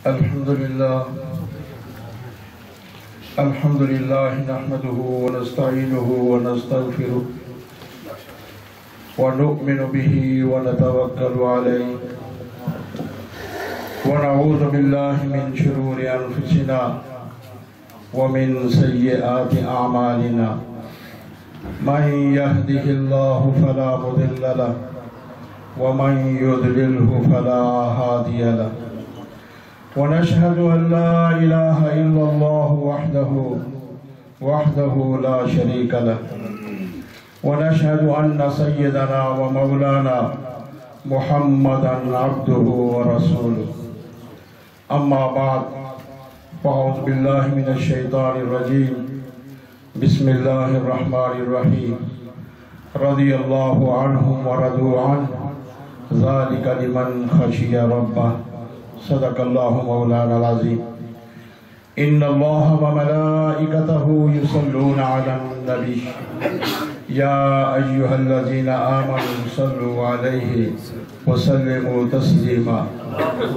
الحمدللہ نحمده ونستعینه ونستغفره ونؤمن به ونتوکل علیہ ونعوذ باللہ من شرور انفسنا ومن سیئات اعمالنا من يهده الله فلا مضل له ومن يضلله فلا هادي له ونشهد أن لا إله إلا الله وحده لا شريك له ونشهد أن سيدنا ومولانا محمدا عبده ورسوله أما بعد فأعوذ بالله من الشيطان الرجيم بسم الله الرحمن الرحيم رضي الله عنهم ورضوا عنه ذلك لمن خشي ربه صدق الله مولانا العظيم إن الله وملائكته يصلون على النبي يا أيها الذين آمنوا صلوا عليه وسلموا تسليما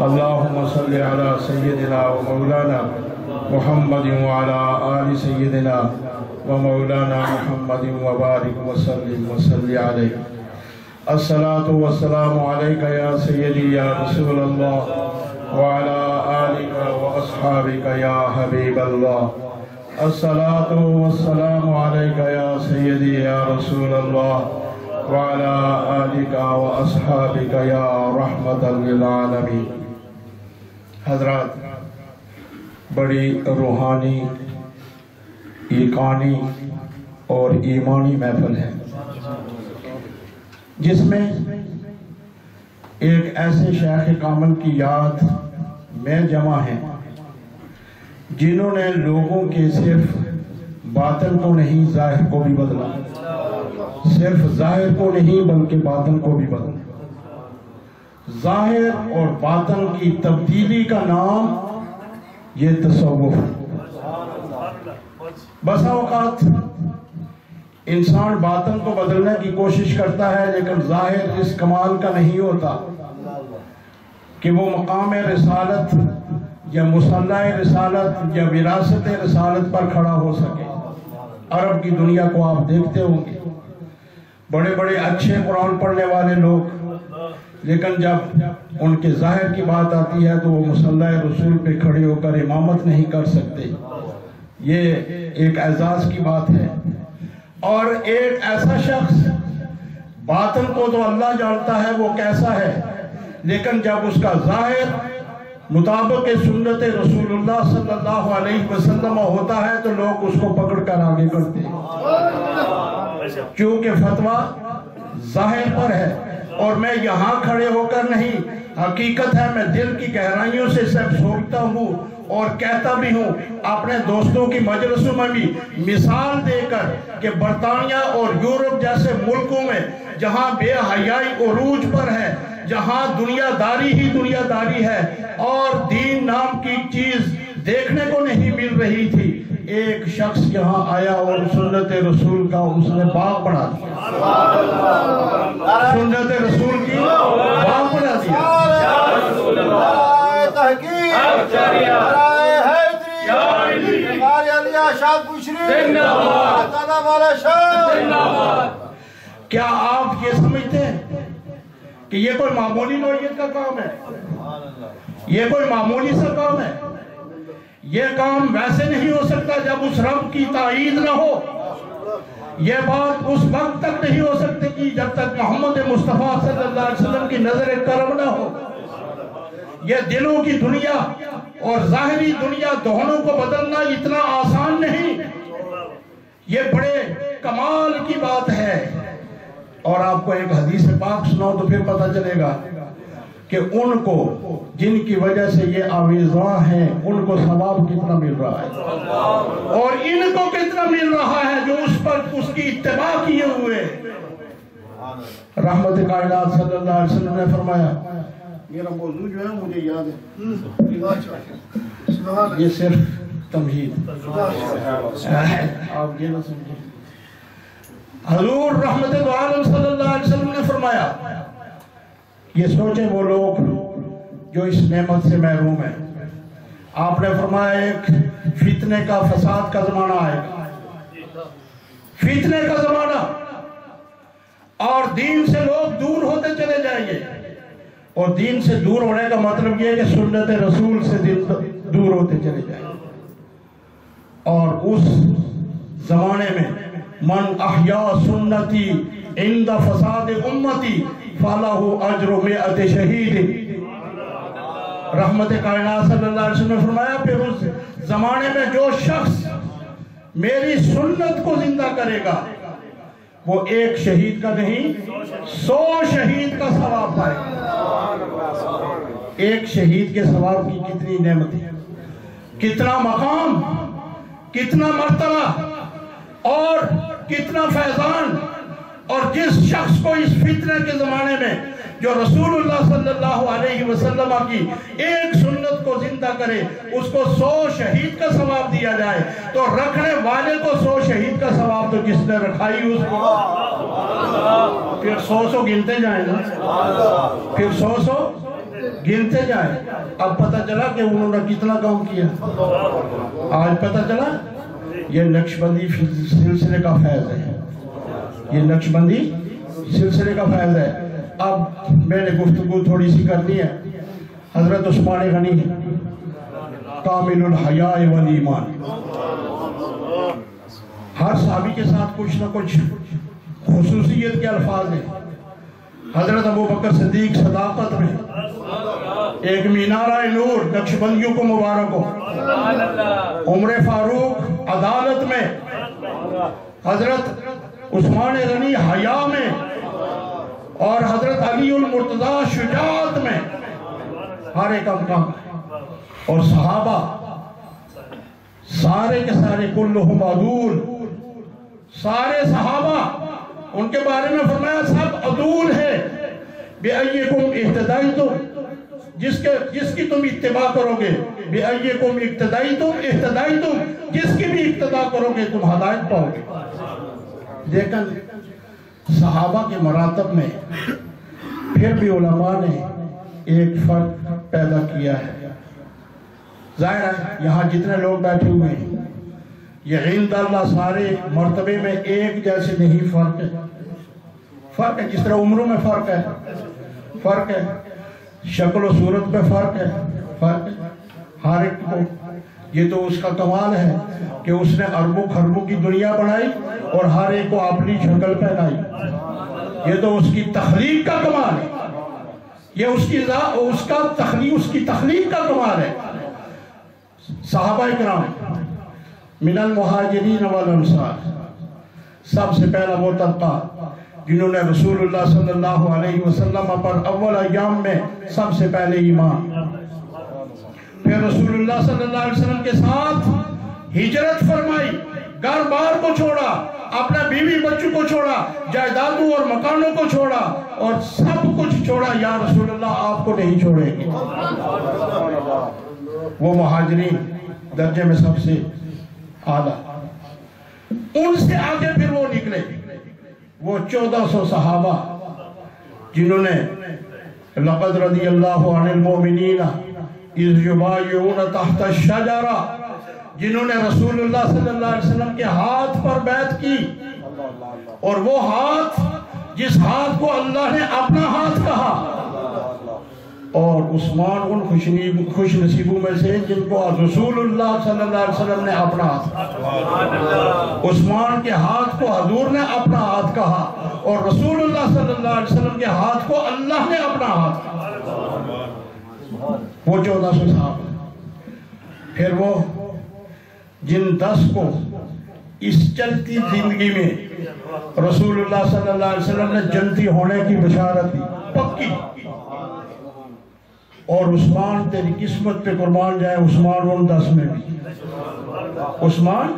اللهم صل على سيدنا ومولانا محمد وعلى آل سيدنا ومولانا محمد وبارك وسلم وصل عليه الصلاة والسلام عليك يا سيدي يا رسول الله وعلى آلك وأصحابك يا حبيب الله الصلاة والسلام عليك يا سيدي يا رسول الله وعلى آلك وأصحابك يا رحمة للعالمين حضرات بڑی روحانی ایقانی اور ایمانی محفل ہے جس میں ایک ایسے شیخ کامل کی یاد میں جمع ہیں جنہوں نے لوگوں کے صرف باطن کو نہیں ظاہر کو بھی بدلا، صرف ظاہر کو نہیں بلکہ باطن کو بھی بدلا۔ ظاہر اور باطن کی تبدیلی کا نام یہ تصوف ہے۔ بسا اوقات انسان باطن کو بدلنے کی کوشش کرتا ہے لیکن ظاہر اس کمال کا نہیں ہوتا کہ وہ مقام رسالت یا مصلح رسالت یا وراثت رسالت پر کھڑا ہو سکے۔ عرب کی دنیا کو آپ دیکھتے ہوں گے، بڑے بڑے اچھے قرآن پڑھنے والے لوگ، لیکن جب ان کے ظاہر کی بات آتی ہے تو وہ مصلح رسول پہ کھڑے ہو کر امامت نہیں کر سکتے۔ یہ ایک اعزاز کی بات ہے۔ اور ایک ایسا شخص باطن کو تو اللہ جانتا ہے وہ کیسا ہے، لیکن جب اس کا ظاہر مطابق سنت رسول اللہ صلی اللہ علیہ وسلم ہوتا ہے تو لوگ اس کو پکڑ کر آگے کرتے ہیں، کیونکہ فتویٰ ظاہر پر ہے۔ اور میں یہاں کھڑے ہو کر نہیں، حقیقت ہے میں دل کی گہرائیوں سے سب سوچتا ہوں اور کہتا بھی ہوں اپنے دوستوں کی مجلسوں میں بھی مثال دے کر کہ برطانیہ اور یورپ جیسے ملکوں میں جہاں بے حیائی عروج پر ہے، جہاں دنیا داری ہی دنیا داری ہے اور دین نام کی چیز دیکھنے کو نہیں مل رہی تھی، ایک شخص یہاں آیا اور سنت رسول کا اس نے باغ بنا دیا، سنت رسول کی باغ بنا دیا۔ کیا آپ یہ سمجھتے ہیں کہ یہ کوئی معمولی نوعیت کا کام ہے؟ یہ کوئی معمولی سا کام ہے؟ یہ کام ویسے نہیں ہو سکتا جب اس رب کی تائید نہ ہو۔ یہ بات اس وقت تک نہیں ہو سکتی کہ جب تک محمد مصطفیٰ صلی اللہ علیہ وسلم کی نظر کرم نہ ہو۔ یہ دلوں کی دنیا اور ظاہری دنیا دونوں کو بدلنا اتنا آسان نہیں، یہ بڑے کمال کی بات ہے۔ اور آپ کو ایک حدیث پاک سناؤ تو پھر پتہ چلے گا کہ ان کو جن کی وجہ سے یہ آویزاں ہیں ان کو ثواب کتنا مل رہا ہے اور ان کو کتنا مل رہا ہے جو اس پر اس کی اتباع کیے ہوئے۔ رحمت کائنات صلی اللہ علیہ وسلم نے فرمایا، میرا موضوع جو ہے مجھے یاد ہے، یہ صرف تمہید آپ یہ نہ سمجھیں۔ حضور رحمت عالم صلی اللہ علیہ وسلم نے فرمایا، یہ سوچیں وہ لوگ جو اس نعمت سے محروم ہیں، آپ نے فرمایا ایک فتنے کا فساد کا زمانہ آئے گا، فتنے کا زمانہ، اور دین سے لوگ دور ہوتے چلے جائیں گے، اور دین سے دور ہونے کا مطلب یہ ہے کہ سنت رسول سے دور ہوتے چلے جائیں گے۔ اور اس زمانے میں من احیا سنتی عند فساد امتی فلہ اجر مئت شہید، رحمت کائنات صلی اللہ علیہ وسلم نے فرمایا پھر اس زمانے میں جو شخص میری سنت کو زندہ کرے گا وہ ایک شہید کا نہیں 100 شہید کا ثواب پائے گا۔ ایک شہید کے ثواب کی کتنی نعمت ہے، کتنا مقام، کتنا مرتبہ اور کتنا فیضان۔ اور جس شخص کو اس فتنے کے زمانے میں جو رسول اللہ صلی اللہ علیہ وسلم کی ایک سنت کو زندہ کرے اس کو 100 شہید کا ثواب دیا جائے، تو رکھنے والے کو 100 شہید کا ثواب تو جس نے رکھائی اس کو پھر 100 گنتے جائیں نا، پھر 100 گنتے جائیں۔ اب پتہ چلا کہ انہوں نے کتنا کام کیا، آج پتہ چلا یہ نقشبندی سلسلے کا فیض ہے، یہ نقشبندی سلسلے کا فیض ہے۔ اب میں نے گفتگو تھوڑی سی کرنی ہے۔ حضرت عثمان غنی کامل الحیاء والایمان، ہر صحابی کے ساتھ کچھ نہ کچھ خصوصیت کے الفاظ ہیں۔ حضرت ابو بکر صدیق صداقت میں ایک مینارہ نور نقشبندیوں کو مبارک ہو، عمر فاروق عدالت میں، حضرت عثمان غنی حیا میں، اور حضرت علی المرتضی شجاعت میں، ہر ایک مقام ہے۔ اور صحابہ سارے کے سارے کلہم عدول، سارے صحابہ ان کے بارے میں فرمایا سب عدول ہے۔ بِأَيِّكُمْ اِحْتَدَيْتُمْ، جس کی تم اتباع کرو گے، بِأَيِّكُمْ اِحْتَدَيْتُمْ، جس کی بھی اقتداء کرو گے تم ہدایت پاؤ گے۔ لیکن صحابہ کے مراتب میں پھر بھی علماء نے ایک فرق پیدا کیا ہے۔ ظاہر ہے یہاں جتنے لوگ بیٹھے ہوئے ہیں یہ عند اللہ سارے مرتبے میں ایک جیسے نہیں، فرق ہے، جس طرح عمروں میں فرق ہے، شکل و صورت میں فرق ہے، ہر ایک کو۔ یہ تو اس کا کمال ہے کہ اس نے اربوں خربوں کی دنیا بنائی اور ہر ایک کو اپنی شکل پہنائی، یہ تو اس کی تخلیق کا کمال ہے، یہ اس کی تخلیق کا کمال ہے۔ صحابہ کرام من المہاجرین والانصار، سب سے پہلا وہ طبقہ جنہوں نے رسول اللہ صلی اللہ علیہ وسلم پر اول ایام میں سب سے پہلے ایمان، پھر رسول اللہ صلی اللہ علیہ وسلم کے ساتھ ہجرت فرمائی، گھر بار کو چھوڑا، اپنا بیوی بچوں کو چھوڑا، جائیدادوں اور مکانوں کو چھوڑا، اور سب کچھ چھوڑا، یا رسول اللہ آپ کو نہیں چھوڑیں گے۔ وہ مہاجرین درجے میں سب سے اعلیٰ، ان سے آگے پھر وہ نکلے وہ 1400 صحابہ جنہوں نے لقد رضی اللہ عن المؤمنین اذ یبایعون تحت الشجرہ، جنہوں نے رسول اللہ صلی اللہ علیہ وسلم کے ہاتھ پر بیعت کی، اور وہ ہاتھ جس ہاتھ کو اللہ نے اپنا ہاتھ کہا، اور عثمان ان خوش نصیبوں میں سے جن کو رسول اللہ صلی اللہ علیہ وسلم نے اپنا ہاتھ کہا۔ عثمان کے ہاتھ کو حضور نے اپنا ہاتھ کہا، اور رسول اللہ صلی اللہ علیہ وسلم کے ہاتھ کو اللہ نے اپنا ہاتھ کہا۔ وہ 1400 صحابہ، پھر وہ جن 10 کو اس چلتی زندگی میں رسول اللہ صلی اللہ علیہ وسلم نے جنتی ہونے کی بشارت دی پکی، اور عثمان تیری قسمت پہ قربان جائے، عثمان ان 10 میں بھی، عثمان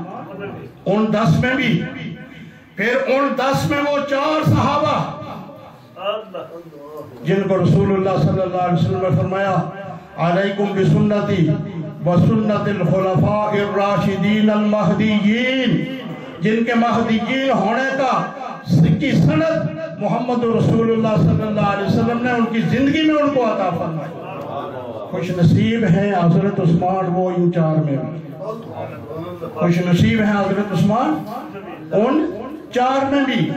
ان 10 میں بھی، پھر ان 10 میں وہ 4 صحابہ جن کو رسول اللہ صلی اللہ علیہ وسلم نے فرمایا علیکم بسنتی وسنت الخلفاء الراشدین المہدیین، جن کے مہدیین ہونے کی سند محمد رسول اللہ صلی اللہ علیہ وسلم نے ان کی زندگی میں ان کو عطا فرمائی۔ خوش نصیب ہیں حضرت عثمان وہ ان چار میں بھی، خوش نصیب ہیں حضرت عثمان ان چار میں بھی،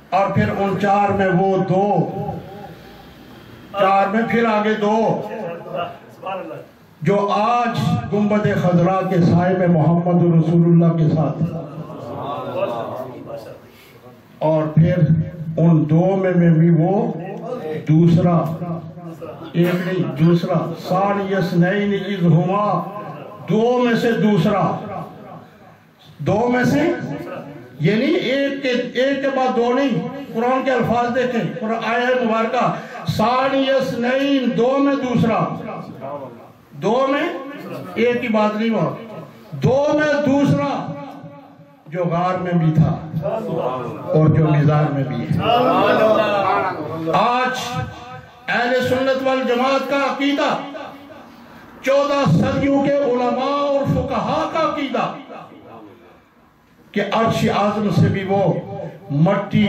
اور پھر ان چار میں وہ دو، چار میں پھر آگے دو جو آج گنبد خضرا کے سائے میں محمد رسول اللہ کے ساتھ، اور پھر ان دو میں بھی وہ دوسرا، ایک نہیں دوسرا، ثانی اثنین اذ ہما، دو میں سے دوسرا، دو میں سے، یعنی ایک کے بعد دو نہیں، قرآن کے الفاظ دیکھیں، قرآن آیت مبارکہ، ثانی اثنین، دو میں دوسرا، دو میں ایک کی بات نہیں ہوا، دو میں دوسرا، جو غار میں بھی تھا اور جو مزار میں بھی ہے۔ آج اہل سنت والجماعت کا عقیدہ، 14 صدیوں کے علماء اور فقہا کا عقیدہ کہ عرش اعظم سے بھی وہ مٹی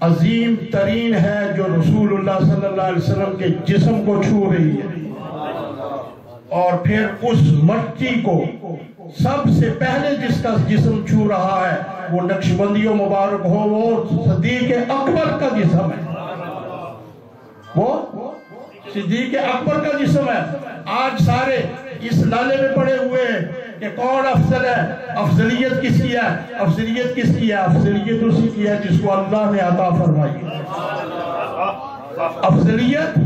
عظیم ترین ہے جو رسول اللہ صلی اللہ علیہ وسلم کے جسم کو چھو رہی ہے، اور پھر اس مٹی کو سب سے پہلے جس کا جسم چھو رہا ہے وہ نقشبندی و مبارک ہو، وہ صدیق اکبر کا جسم ہے، وہ صدیق اکبر کا جسم ہے۔ آج سارے اس لالے میں پڑے ہوئے ہیں کہ کون افضل ہے، افضلیت کس کی ہے، افضلیت کس کی ہے، افضلیت اسی کی ہے جس کو اللہ نے عطا فرمائی، افضلیت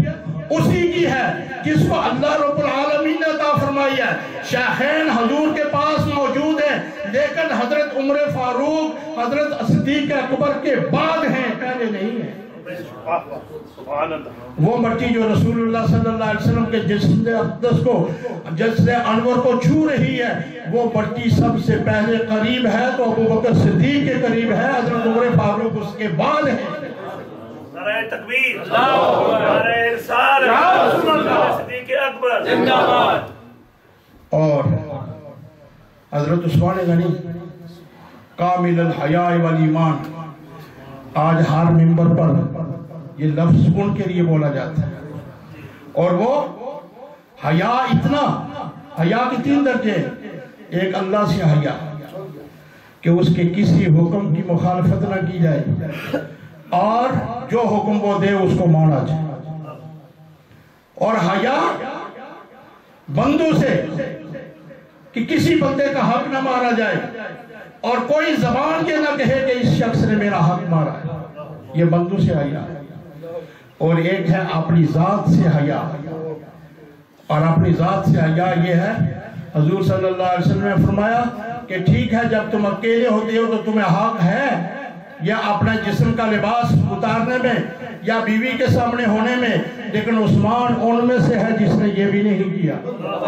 اسی کی ہے جس کو اللہ رب العالمین نے عطا فرمائی ہے۔ شاہین حضور کے پاس موجود ہیں، لیکن حضرت عمر فاروق حضرت صدیق اکبر کے بعد ہیں، پہلے نہیں ہیں۔ وہ مٹی جو رسول اللہ صلی اللہ علیہ وسلم کے جسم اقدس کو، جسم انور کو چھو رہی ہے، وہ مٹی سب سے پہلے قریب ہے تو ابوبکر صدیق کے قریب ہے، حضرت عمر فاروق اس کے بعد ہیں۔ نعرہ تکبیر، نعرہ رسالت، صدیق اکبر زندہ باد۔ اور حضرت عثمان غنی کامل الحیاء والایمان، آج ہر ممبر پر یہ لفظ ان کے لیے بولا جاتا ہے، اور وہ حیاء اتنا، حیاء کی 3 درجے، ایک اللہ سے حیاء کہ اس کے کسی حکم کی مخالفت نہ کی جائے، اور جو حکم وہ دے اس کو مانا جائے، اور حیاء بندوں سے کہ کسی بندے کا حق نہ مارا جائے، اور کوئی زبان یہ نہ کہے کہ اس شخص نے میرا حق مارا ہے، یہ بندوں سے حیاء ہے۔ اور ایک ہے اپنی ذات سے حیاء، اور اپنی ذات سے حیاء یہ ہے، حضور صلی اللہ علیہ وسلم نے فرمایا کہ ٹھیک ہے جب تم اکیلے ہوتے ہو تو تمہیں حق ہے یا اپنا جسم کا لباس اتارنے میں یا بیوی کے سامنے ہونے میں، لیکن عثمان ان میں سے ہے جس نے یہ بھی نہیں کیا،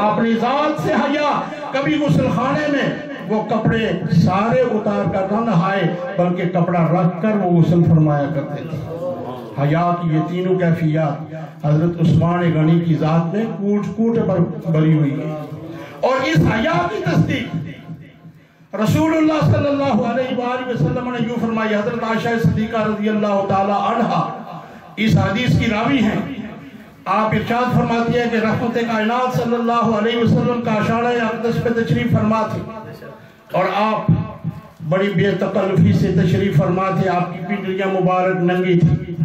اپنی ذات سے حیاء۔ کبھی غسل خانے میں وہ کپڑے سارے اتار کر نہ نہائے بلکہ کپڑا رکھ کر وہ غسل فرمایا کرتے تھے۔ حیاء کی یہ تینوں کیفیات حضرت عثمان غنی کی ذات میں کوٹ کوٹ پر بری ہوئی ہے، اور اس حیاء کی تصدیق رسول اللہ صلی اللہ علیہ وآلہ وسلم نے یوں فرمائی۔ حضرت عائشہ صدیقہ رضی اللہ تعالی عنہا اس حدیث کی راوی ہیں، آپ ارشاد فرماتی ہے کہ رحمت کائنات صلی اللہ علیہ وسلم کا اشارہ اقدس پہ تشریف فرما تھے، اور آپ بڑی بے تکلفی سے تشریف فرما تھے، آپ کی پنڈلیاں مبارک ننگی تھی،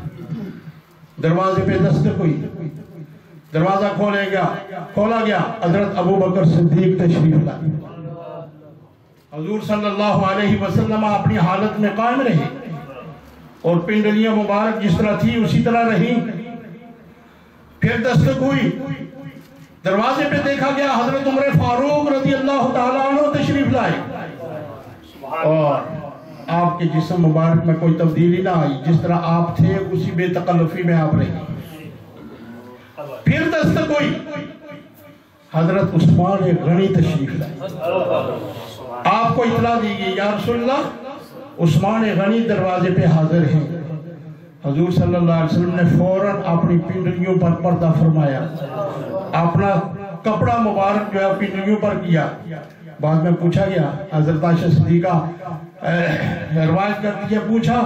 دروازے پہ دستک ہوئی، دروازہ کھولا گیا، حضرت ابوبکر صدیق تشریف لائے، حضور صلی اللہ علیہ وسلم اپنی حالت میں قائم رہے، اور پنڈلیاں مبارک جس طرح تھی اسی طرح رہی۔ پھر دستک ہوئی، دروازے پہ دیکھا گیا، حضرت عمر فاروق رضی اللہ تعالیٰ عنہ تشریف لائے، اور آپ کے جسم مبارک میں کوئی تبدیلی نہ آئی، جس طرح آپ تھے اسی بے تکلفی میں آپ رہے۔ پھر دستک ہوئی، حضرت عثمان غنی تشریف لائے، آپ کو اطلاع دی گئی یا رسول اللہ عثمان غنی دروازے پہ حاضر ہیں۔ حضور صلی اللہ علیہ وسلم نے فوراً اپنی پنڈلیوں پر پردہ فرمایا، اپنا کپڑا مبارک جو ہے پنڈلیوں پر کیا۔ بعد میں پوچھا گیا، حضرت عائشہ صدیقہ روایت کرتی ہے، پوچھا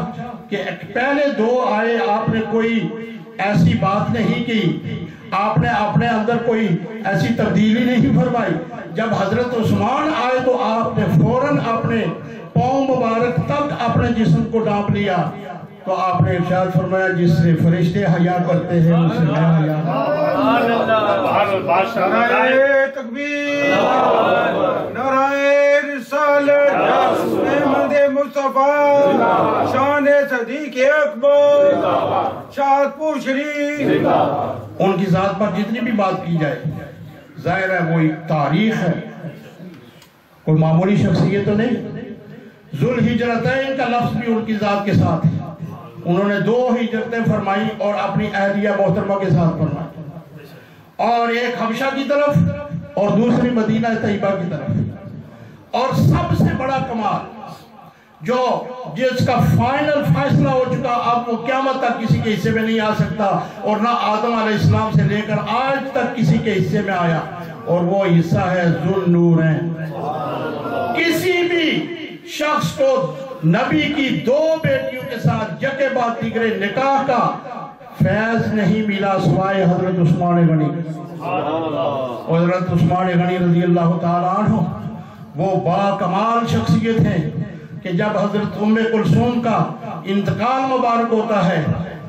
کہ پہلے 2 آئے، آپ نے کوئی ایسی بات نہیں کی، آپ نے اپنے اندر کوئی ایسی تبدیلی نہیں فرمائی۔ جب حضرت عثمان آئے تو آپ نے فوراً اپنے پاؤں مبارک تک اپنے جسم کو ڈانپ لیا، تو آپ نے ارشاد فرمایا جس سے فرشتے حیا کرتے ہیں اس سے میں حیا کرتا ہوں۔ نعرہ تکبیر، نعرہ رسالت، احمد مصطفیٰ، شان صدیق اکبر، شادپور شریف۔ ان کی ذات پر جتنی بھی بات کی جائے ظاہر ہے وہ ایک تاریخ ہے، کوئی معمولی شخصیت تو نہیں۔ ذوالہجرتین کا لفظ بھی ان کی ذات کے ساتھ ہے، انہوں نے 2 ہجرتیں فرمائی اور اپنی اہلیہ محترمہ کے ساتھ فرمائی، اور ایک حبشہ کی طرف اور دوسری مدینہ طیبہ کی طرف۔ اور سب سے بڑا کمال جو جس کا فائنل فیصلہ ہو چکا، اب وہ قیامت تک کسی کے حصے میں نہیں آ سکتا، اور نہ آدم علیہ السلام سے لے کر آج تک کسی کے حصے میں آیا، اور وہ حصہ ہے ذوالنورین۔ کسی بھی شخص کو نبی کی 2 بیٹیوں کے ساتھ یکے بعد دیگرے نکاح کا فیض نہیں ملا سوائے حضرت عثمان غنی۔ حضرت عثمان غنی رضی اللہ تعالیٰ عنہ وہ با کمال شخصیت ہیں کہ جب حضرت ام کلثوم کا انتقال مبارک ہوتا ہے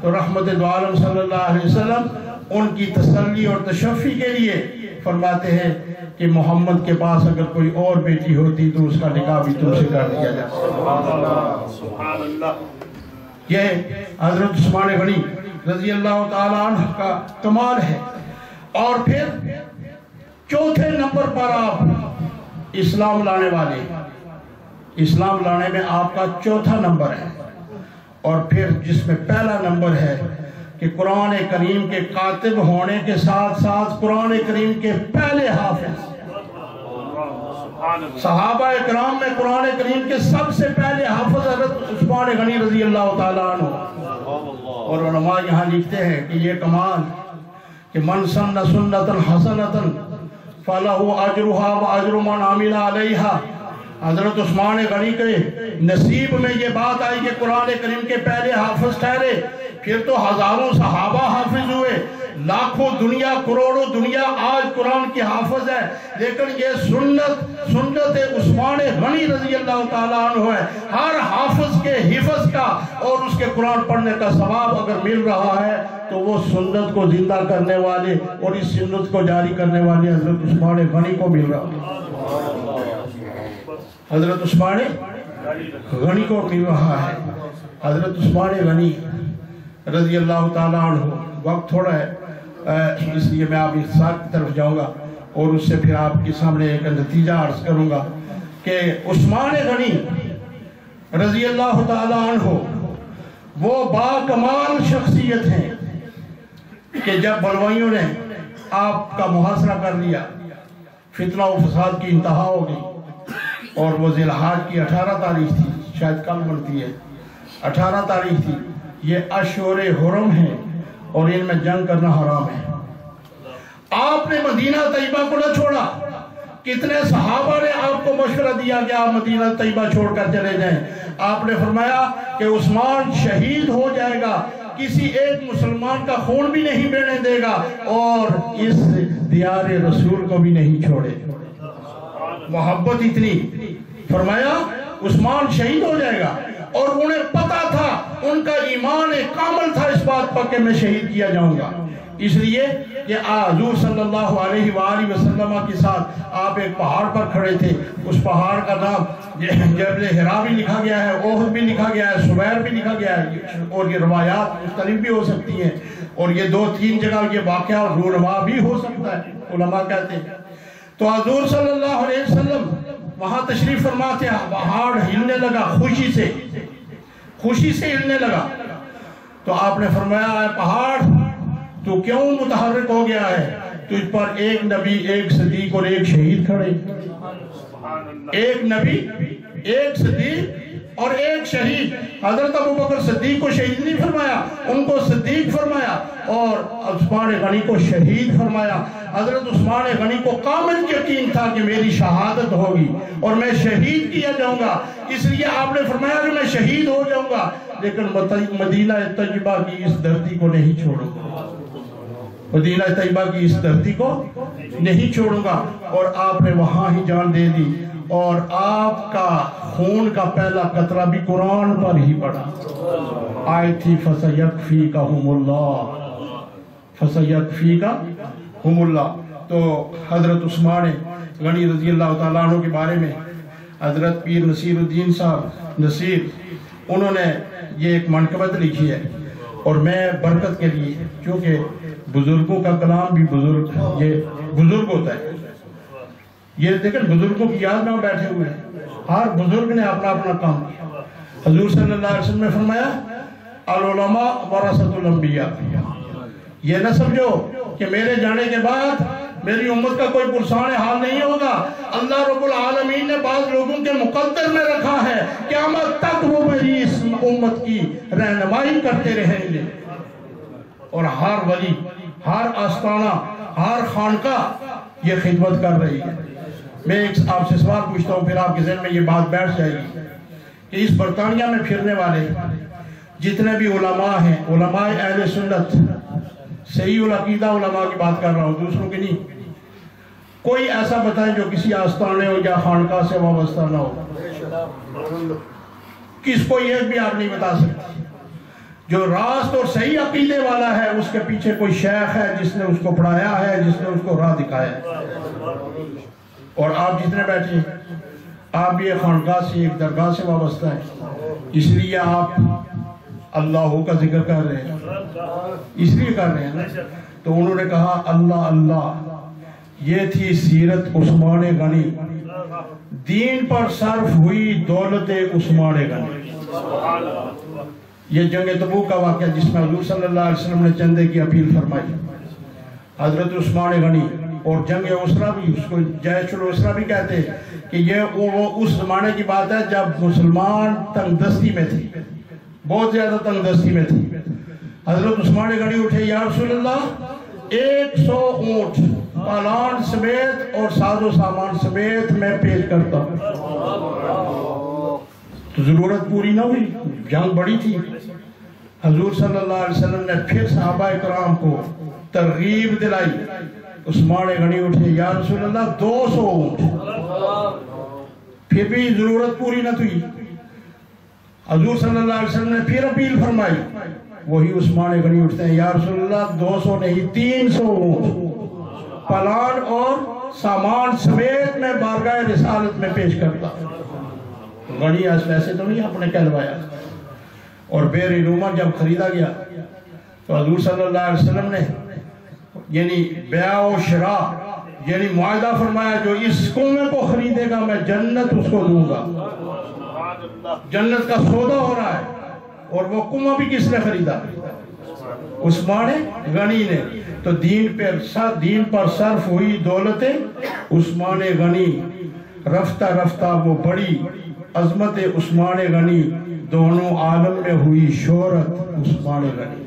تو رحمت دو عالم صلی اللہ علیہ وسلم ان کی تسلی اور تشفی کے لیے فرماتے ہیں کہ محمد کے پاس اگر کوئی اور بیٹی ہوتی تو اس کا نکاح بھی تم سے کر دیا جاتا۔ سبحان اللہ۔ یہ حضرت عثمان غنی رضی اللہ تعالیٰ عنہ کا کمال ہے۔ اور پھر چوتھے نمبر پر آپ اسلام لانے والے، اسلام لانے میں آپ کا چوتھا نمبر ہے، اور پھر جس میں پہلا نمبر ہے کہ قرآن کریم کے کاتب ہونے کے ساتھ ساتھ قرآن کریم کے پہلے حافظ۔ صحابہ اکرام میں قرآن کریم کے سب سے پہلے حافظ حضرت عثمان غنی رضی اللہ تعالیٰ عنہ۔ اور علماء یہاں لکھتے ہیں کہ یہ کمال کہ من سن سنتاً حسنتاً فَلَهُ أَجْرُهَا وَأَجْرُ مَنْ عَمِلَ عَلَيْهَا۔ حضرت عثمان غنی کے نصیب میں یہ بات آئی کہ قرآن کریم کے پہلے حافظ ٹھہرے، پھر تو ہزاروں صحابہ حافظ ہوئے، لاکھوں دنیا کروڑوں دنیا آج قرآن کی حافظ ہے، لیکن یہ سنت عثمان غنی رضی اللہ تعالیٰ عنہ ہے۔ ہر حافظ کے حفظ کا اور اس کے قرآن پڑھنے کا ثواب اگر مل رہا ہے تو وہ سنت کو زندہ کرنے والے اور اس سنت کو جاری کرنے والے حضرت عثمان غنی کو مل رہا ہے، حضرت عثمان غنی کو مل رہا ہے۔ حضرت عثمان غنی رضی اللہ تعالیٰ عنہ، وقت تھوڑا ہے اس لیے میں آپ اختصار کی طرف جاؤں گا اور اس سے پھر آپ کے سامنے ایک نتیجہ عرض کروں گا کہ عثمان غنی رضی اللہ تعالیٰ عنہ وہ با کمال شخصیت ہیں کہ جب بلوائیوں نے آپ کا محاصرہ کر لیا، فتنہ و فساد کی انتہا ہو گئی، اور وہ ذی الحج کی 18 تاریخ تھی، شاید کل بنتی ہے، 18 تاریخ تھی۔ یہ اشہر حرم ہیں اور ان میں جنگ کرنا حرام ہے۔ آپ نے مدینہ طیبہ کو نہ چھوڑا، کتنے صحابہ نے آپ کو مشورہ دیا کہ آپ مدینہ طیبہ چھوڑ کر چلے جائیں، آپ نے فرمایا کہ عثمان شہید ہو جائے گا، کسی ایک مسلمان کا خون بھی نہیں بہنے دے گا، اور اس دیار رسول کو بھی نہیں چھوڑے۔ محبت اتنی، فرمایا عثمان شہید ہو جائے گا، اور انہیں پتا تھا، ان کا ایمان کامل تھا اس بات پر کہ میں شہید کیا جاؤں گا، اس لیے کہ حضور صلی اللہ علیہ وآلہ وسلم کے ساتھ آپ ایک پہاڑ پر کھڑے تھے، اس پہاڑ کا نام جبل حرا بھی لکھا گیا ہے، احد بھی لکھا گیا ہے، سویر بھی لکھا گیا ہے، اور یہ روایات مختلف بھی ہو سکتی ہیں، اور یہ 2-3 جگہ یہ واقعہ رونما بھی ہو سکتا ہے، علماء کہتے ہیں۔ تو حضور صلی اللہ علیہ وسلم وہاں تشریف فرماتے ہیں، پہاڑ ہلنے لگا، خوشی سے ہلنے لگا، تو آپ نے فرمایا اے پہاڑ تو کیوں متحرک ہو گیا ہے؟ تجھ پر ایک نبی، ایک صدیق اور ایک شہید کھڑے، ایک نبی، ایک صدیق اور ایک شہید۔ حضرت ابوبکر صدیق کو شہید نہیں فرمایا، ان کو صدیق فرمایا، اور عثمان غنی کو شہید فرمایا۔ حضرت عثمان غنی کو کامل یقین تھا کہ میری شہادت ہوگی اور میں شہید کیا جاؤں گا، اس لیے آپ نے فرمایا کہ میں شہید ہو جاؤں گا، لیکن مدینہ طیبہ کی اس دھرتی کو نہیں چھوڑوں گا۔ مدینہ طیبہ کی اس دھرتی کو نہیں چھوڑوں گا. اور آپ نے وہاں ہی جان دے دی اور آپ کا خون کا پہلا قطرہ بھی قرآن پر ہی پڑا. آیت تھی فَسَيَكْفِيكَهُمُ اللَّهُ فَسَيَكْفِيكَهُمُ اللَّهُ. تو حضرت عثمان غنی رضی اللہ تعالیٰ عنہ کے بارے میں حضرت پیر نصیر الدین صاحب نصیر انہوں نے یہ ایک منقبت لکھی ہے. اور میں برکت کے لیے، کیونکہ بزرگوں کا کلام بھی یہ بزرگ ہوتا ہے، یہ دیکھیں بزرگوں کی یاد میں بیٹھے ہوئے ہیں، ہر بزرگ نے اپنا اپنا کام کیا. حضور صلی اللہ علیہ وسلم نے فرمایا العلماء ورثۃ الانبیاء. یہ نہ سمجھو کہ میرے جانے کے بعد میری امت کا کوئی پرسان حال نہیں ہوگا. اللہ رب العالمین نے بعض لوگوں کے مقدر میں رکھا ہے، قیامت تک وہ میری اس امت کی رہنمائی کرتے رہیں گے. اور ہر ولی، ہر آستانہ، ہر خانقاہ یہ خدمت کر رہی ہے. میں آپ سے سوال پوچھتا ہوں، پھر آپ کے ذہن میں یہ بات بیٹھ جائے گی کہ اس برطانیہ میں پھرنے والے جتنے بھی علماء ہیں، علماء اہل سنت، صحیح العقیدہ علماء کی بات کر رہا ہوں، دوسروں کی نہیں، کوئی ایسا بتائیں جو کسی آستانے ہو یا خانقاہ سے وابستہ نہ ہو. کس کو ایک بھی آپ نہیں بتا سکتے. جو راست اور صحیح عقیدے والا ہے اس کے پیچھے کوئی شیخ ہے جس نے اس کو پڑھایا ہے، جس نے اس کو راہ دکھایا ہے. اور آپ جتنے بیٹھے ہیں آپ بھی ایک خانقاہ سے، ایک درگاہ سے وابستہ ہیں، اس لیے آپ اللہ کا ذکر کر رہے ہیں، اس لیے کر رہے ہیں. تو انہوں نے کہا اللہ اللہ. یہ تھی سیرت عثمان غنی، دین پر صرف ہوئی دولت عثمان غنی. یہ جنگ تبوک کا واقعہ جس میں حضور صلی اللہ علیہ وسلم نے چندے کی اپیل فرمائی، حضرت عثمان غنی. اور جنگ اسرا بھی، اس کو جیش الاسرا بھی کہتے ہیں کہ یہ وہ اس زمانے کی بات ہے جب مسلمان تنگ دستی میں تھی، بہت زیادہ تنگ دستی میں تھی. حضرت عثمان غنی اٹھے، یا رسول اللہ 100 اونٹ پالان سمیت اور ساز و سامان سمیت میں پیش کرتا ہوں. تو ضرورت پوری نہ ہوئی، جنگ بڑی تھی. حضور صلی اللہ علیہ وسلم نے پھر صحابہ کرام کو ترغیب دلائی. عثمان غنی اٹھے، یا رسول اللہ 200 اونٹ. پھر بھی ضرورت پوری نہ تھی. حضور صلی اللہ علیہ وسلم نے پھر اپیل فرمائی. وہی عثمان غنی اٹھتے ہیں، یا رسول اللہ 200 نہیں 300 اونٹ پلان اور سامان سمیت میں بارگاہ رسالت میں پیش کرتا. غنی ایسے تو نہیں آپ نے کہلوایا. اور بیر روما جب خریدا گیا تو حضور صلی اللہ علیہ وسلم نے یعنی بیع و شراء یعنی معاہدہ فرمایا، جو اس کنویں کو خریدے گا میں جنت اس کو دوں گا. جنت کا سودا ہو رہا ہے. اور وہ کنواں بھی کس نے خریدا؟ عثمان غنی نے. تو دین پر صرف ہوئی دولت عثمان غنی. رفتہ رفتہ وہ بڑی عظمت عثمان غنی، دونوں عالم میں ہوئی شہرت عثمان غنی.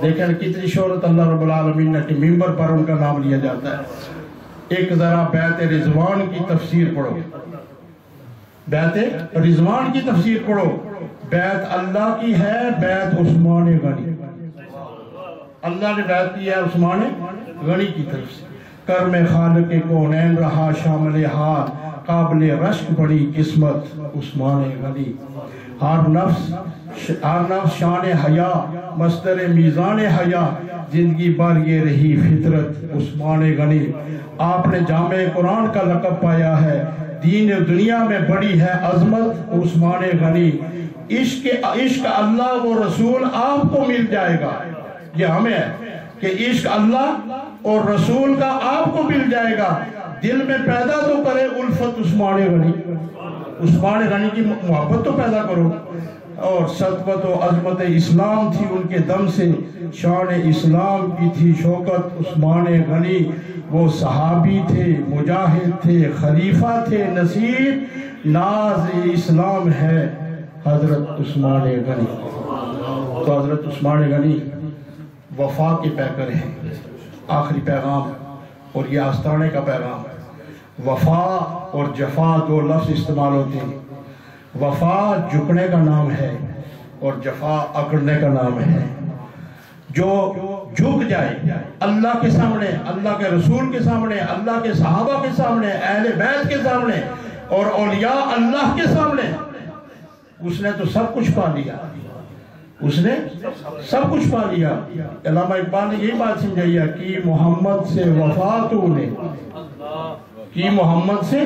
دیکھیں کتنی شہرت اللہ رب العالمین نے کہ ممبر پر ان کا نام لیا جاتا ہے. ایک ذرا بیعت رضوان کی تفسیر پڑھو، بیعت رضوان کی تفسیر پڑھو. بیعت اللہ کی ہے، بیعت عثمان غنی. اللہ نے بیعت کی ہے عثمان غنی کی طرف سے. کرم خالق کونین رہا شامل حال، قابل رشک بڑی قسمت عثمان غنی. ہر نفس شان حیا، مصدر میزان حیا، زندگی بھر یہ رہی فطرت عثمان غنی. آپ نے جامع قرآن کا لقب پایا ہے، دین دنیا میں بڑی ہے عظمت عثمان غنی. عشق اللہ و رسول آپ کو مل جائے گا. یہ ہمیں ہے کہ عشق اللہ اور رسول کا آپ کو مل جائے گا. دل میں پیدا تو کرے الفت عثمان غنی. عثمان غنی کی محبت تو پیدا کرو. اور سطوت و عظمت اسلام تھی ان کے دم سے، شان اسلام کی تھی شوکت عثمان غنی. وہ صحابی تھے، مجاہد تھے، خلیفہ تھے، نصیر ناز اسلام ہے حضرت عثمان غنی. تو حضرت عثمان غنی وفا کے پیکر ہیں. آخری پیغام اور یہ آستانے کا پیغام ہے. وفا اور جفا دو لفظ استعمال ہوتے ہیں. وفا جھکنے کا نام ہے اور جفا اکڑنے کا نام ہے. جو جھک جائے اللہ کے سامنے، اللہ کے رسول کے سامنے، اللہ کے صحابہ کے سامنے، اہل بیت کے سامنے اور اولیاء اللہ کے سامنے، اس نے تو سب کچھ پا لیا، اس نے سب کچھ پا لیا۔ علامہ اقبال نے یہی بات سمجھائی ہے کہ محمد سے وفا تو نے، کہ محمد سے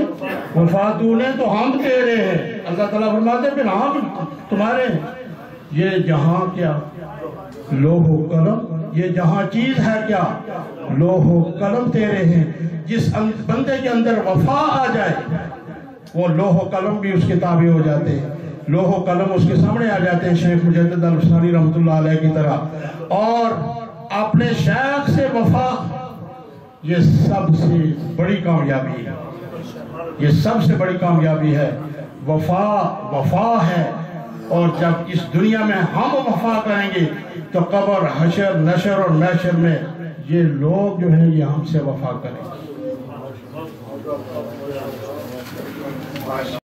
وفا تو نے تو ہم تیرے ہیں۔ اللہ تعالیٰ فرماتے ہیں پھر ہم تمہارے ہیں۔ یہ جہاں کیا لوح و قلم، یہ جہاں چیز ہے کیا لوح و قلم تیرے ہیں۔ جس بندے کے اندر وفا آ جائے وہ لوح و قلم بھی اس کے تابع ہو جاتے ہیں، لوح و قلم اس کے سامنے آ جاتے ہیں، شیخ مجدد الفسانی رحمۃ اللہ علیہ کی طرح۔ اور اپنے شیخ سے وفا یہ سب سے بڑی کامیابی ہے، یہ سب سے بڑی کامیابی ہے۔ وفا ہے، اور جب اس دنیا میں ہم وفا کریں گے تو قبر، حشر، نشر اور محشر میں یہ لوگ جو ہیں یہ ہم سے وفا کریں گے۔